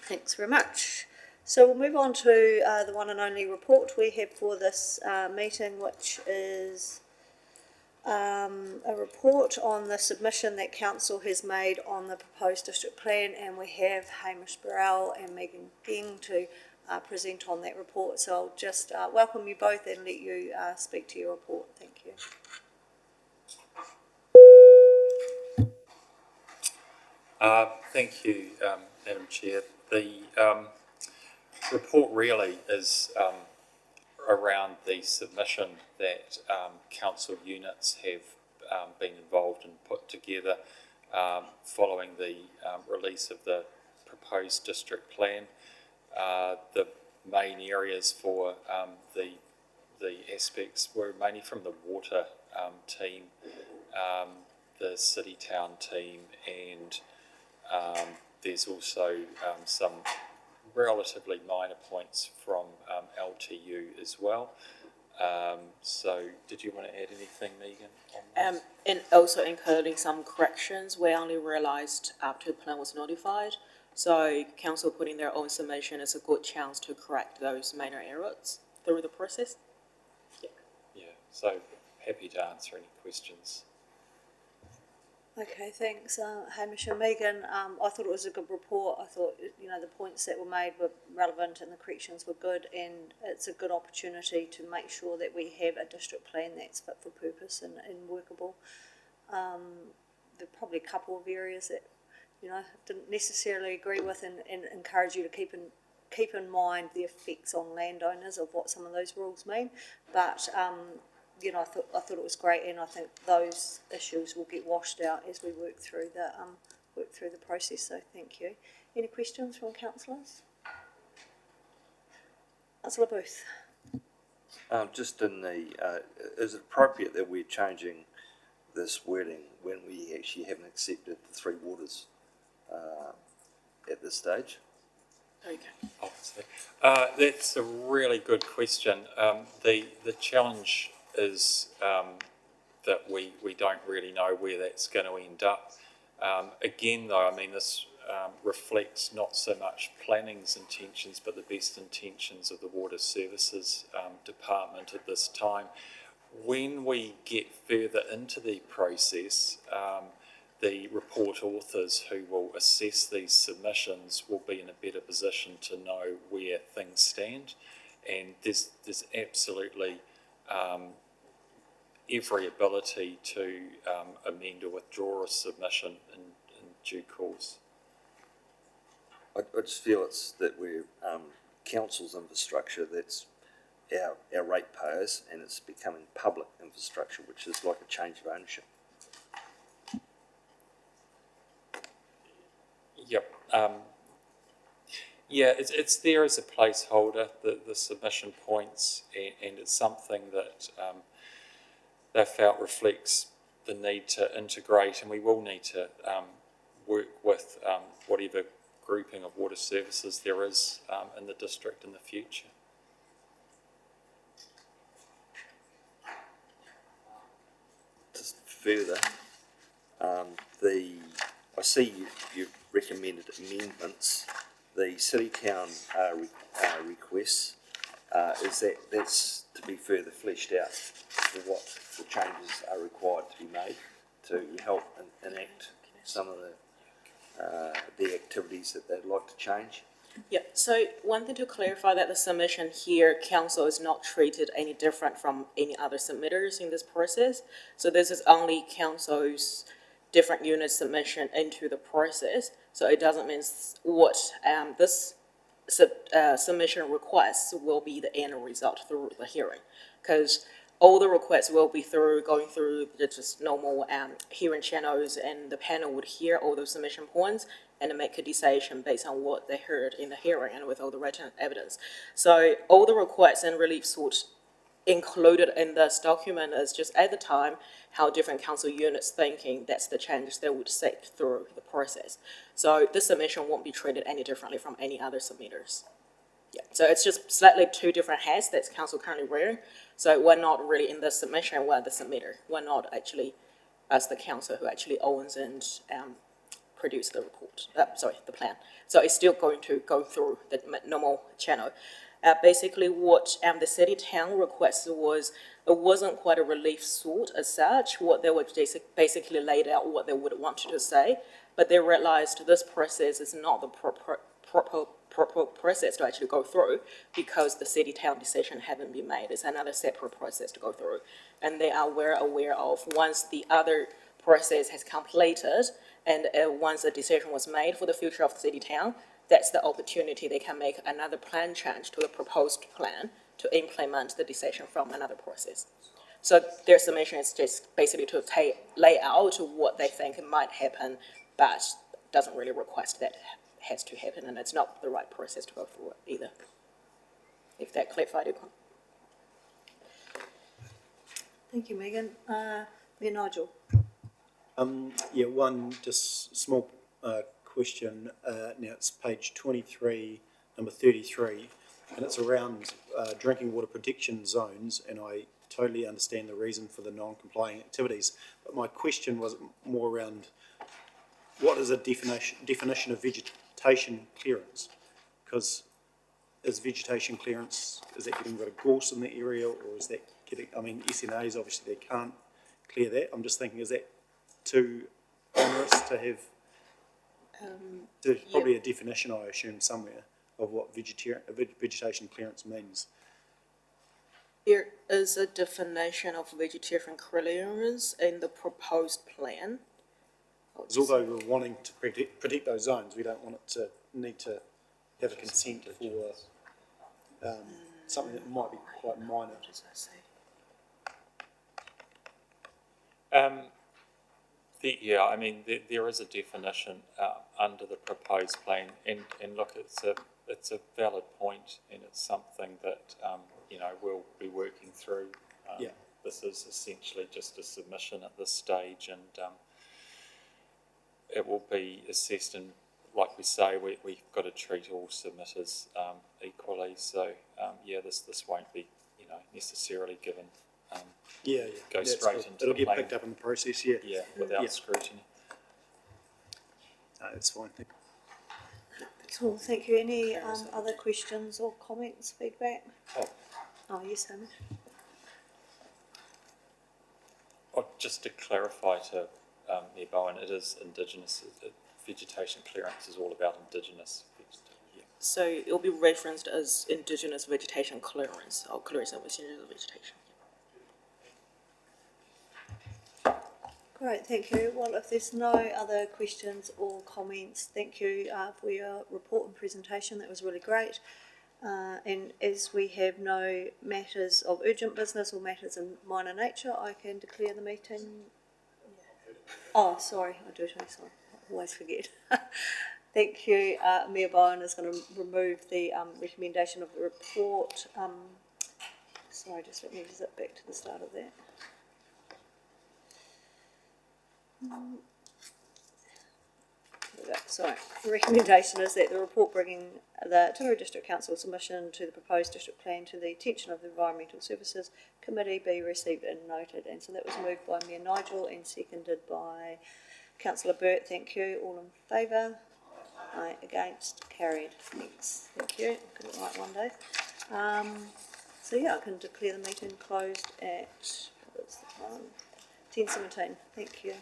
Thanks very much. So we'll move on to the one and only report we have for this meeting, which is a report on the submission that Council has made on the proposed district plan, and we have Hamish Burrell and Megan Ging to present on that report. So I'll just welcome you both and let you speak to your report. Thank you. Thank you, Madam Chair. The report really is around the submission that council units have been involved and put together following the release of the proposed district plan. The main areas for the aspects were mainly from the water team, the city town team, and there's also some relatively minor points from LTU as well. So did you want to add anything, Megan, on this? And also including some corrections. We only realised after the plan was notified. So council putting their own submission is a good chance to correct those minor errors through the process. Yeah, so happy to answer any questions. Okay, thanks, Hamish and Megan. I thought it was a good report. I thought, the points that were made were relevant and the corrections were good, and it's a good opportunity to make sure that we have a district plan that's fit for purpose and workable. There are probably a couple of areas that, didn't necessarily agree with, and encourage you to keep in mind the effects on landowners of what some of those rules mean. But I thought it was great, and I think those issues will get washed out as we work through the process. So thank you. Any questions from councillors? Councillor Booth. Just in the, is it appropriate that we're changing this wording when we actually haven't accepted the Three Waters at this stage? Okay. That's a really good question. The challenge is that we don't really know where that's going to end up. Again, though, this reflects not so much planning's intentions, but the best intentions of the Water Services Department at this time. When we get further into the process, the report authors who will assess these submissions will be in a better position to know where things stand, and there's absolutely every ability to amend or withdraw a submission in due course. I just feel it's that we're council's infrastructure, that's our ratepayers, and it's becoming public infrastructure, which is like a change of ownership. Yep. Yeah, it's there as a placeholder, the submission points, and it's something that they felt reflects the need to integrate, and we will need to work with whatever grouping of water services there is in the district in the future. Just further, I see you've recommended amendments. The city town requests, that's to be further fleshed out for what the changes are required to be made to help enact some of the activities that they'd like to change. Yeah, so one thing to clarify, that the submission here, council is not treated any different from any other submitters in this process. So this is only council's different unit submission into the process. So it doesn't mean what this submission requests will be the end result through the hearing, because all the requests will be going through the just normal hearing channels, and the panel would hear all those submission points and make a decision based on what they heard in the hearing and with all the written evidence. So all the requests and relief sought included in this document is just at the time how different council units thinking that's the changes they would seek through the process. So this submission won't be treated any differently from any other submitters. Yeah, so it's just slightly two different hats that council currently wearing. So we're not really in the submission, we're the submitter. We're not actually as the council who actually owns and produce the report, the plan. So it's still going to go through the normal channel. Basically, what the city town requested was, it wasn't quite a relief sought as such. What they were basically laid out what they would want to say, but they realized this process is not the proper process to actually go through, because the city town decision haven't been made. It's another separate process to go through. And they are aware of, once the other process has completed and once a decision was made for the future of the city town, that's the opportunity they can make another plan change to the proposed plan to implement the decision from another process. So their submission is just basically to lay out what they think might happen, but doesn't really request that has to happen, and it's not the right process to go through either. If that clarified it. Thank you, Megan. Mayor Nigel. Yeah, one just small question. Now it's page 23, number 33, and it's around drinking water protection zones, and I totally understand the reason for the non-complying activities. But my question was more around, what is a definition of vegetation clearance? Because is vegetation clearance, is that getting rid of gorse in the area, or is that getting, I mean, SNAs, obviously they can't clear that. I'm just thinking, is that too onerous to have? There's probably a definition, I assume, somewhere of what vegetation clearance means. There is a definition of vegetation clearance in the proposed plan. Because although we're wanting to protect those zones, we don't want it to need to have a consent for something that might be quite minor. What does that say? Yeah, I mean, there is a definition under the proposed plan, and look, it's a valid point, and it's something that we'll be working through. Yeah. This is essentially just a submission at this stage, and it will be assessed, and like we say, we've got to treat all submitters equally. So this won't be necessarily given. Go straight into It'll the get plan. picked up in the process, yeah. Yeah, without scrutiny. No, that's fine. Cool, thank you. Any other questions or comments, feedback? Oh, yes, Hamish. Just to clarify to Mayor Bowen, it is Indigenous. Vegetation clearance is all about Indigenous vegetation. Yeah. So it will be referenced as Indigenous vegetation clearance, or clearance of Indigenous vegetation. Great, thank you. Well, if there's no other questions or comments, thank you for your report and presentation. That was really great. And as we have no matters of urgent business or matters of minor nature, I can declare the meeting. Oh, sorry, I do totally sorry. I always forget. Thank you. Mayor Bowen is going to remove the recommendation of the report. Sorry, just let me zip back to the start of that. Sorry, the recommendation is that the report bringing the Timaru District Council submission to the proposed district plan to the attention of the Environmental Services Committee be received and noted. And so that was moved by Mayor Nigel and seconded by Councillor Burt. Thank you. All in favour? Aye. Against? Carried. Thanks. Thank you. Got it right one day. So yeah, I can declare the meeting closed at 10:17. Thank you.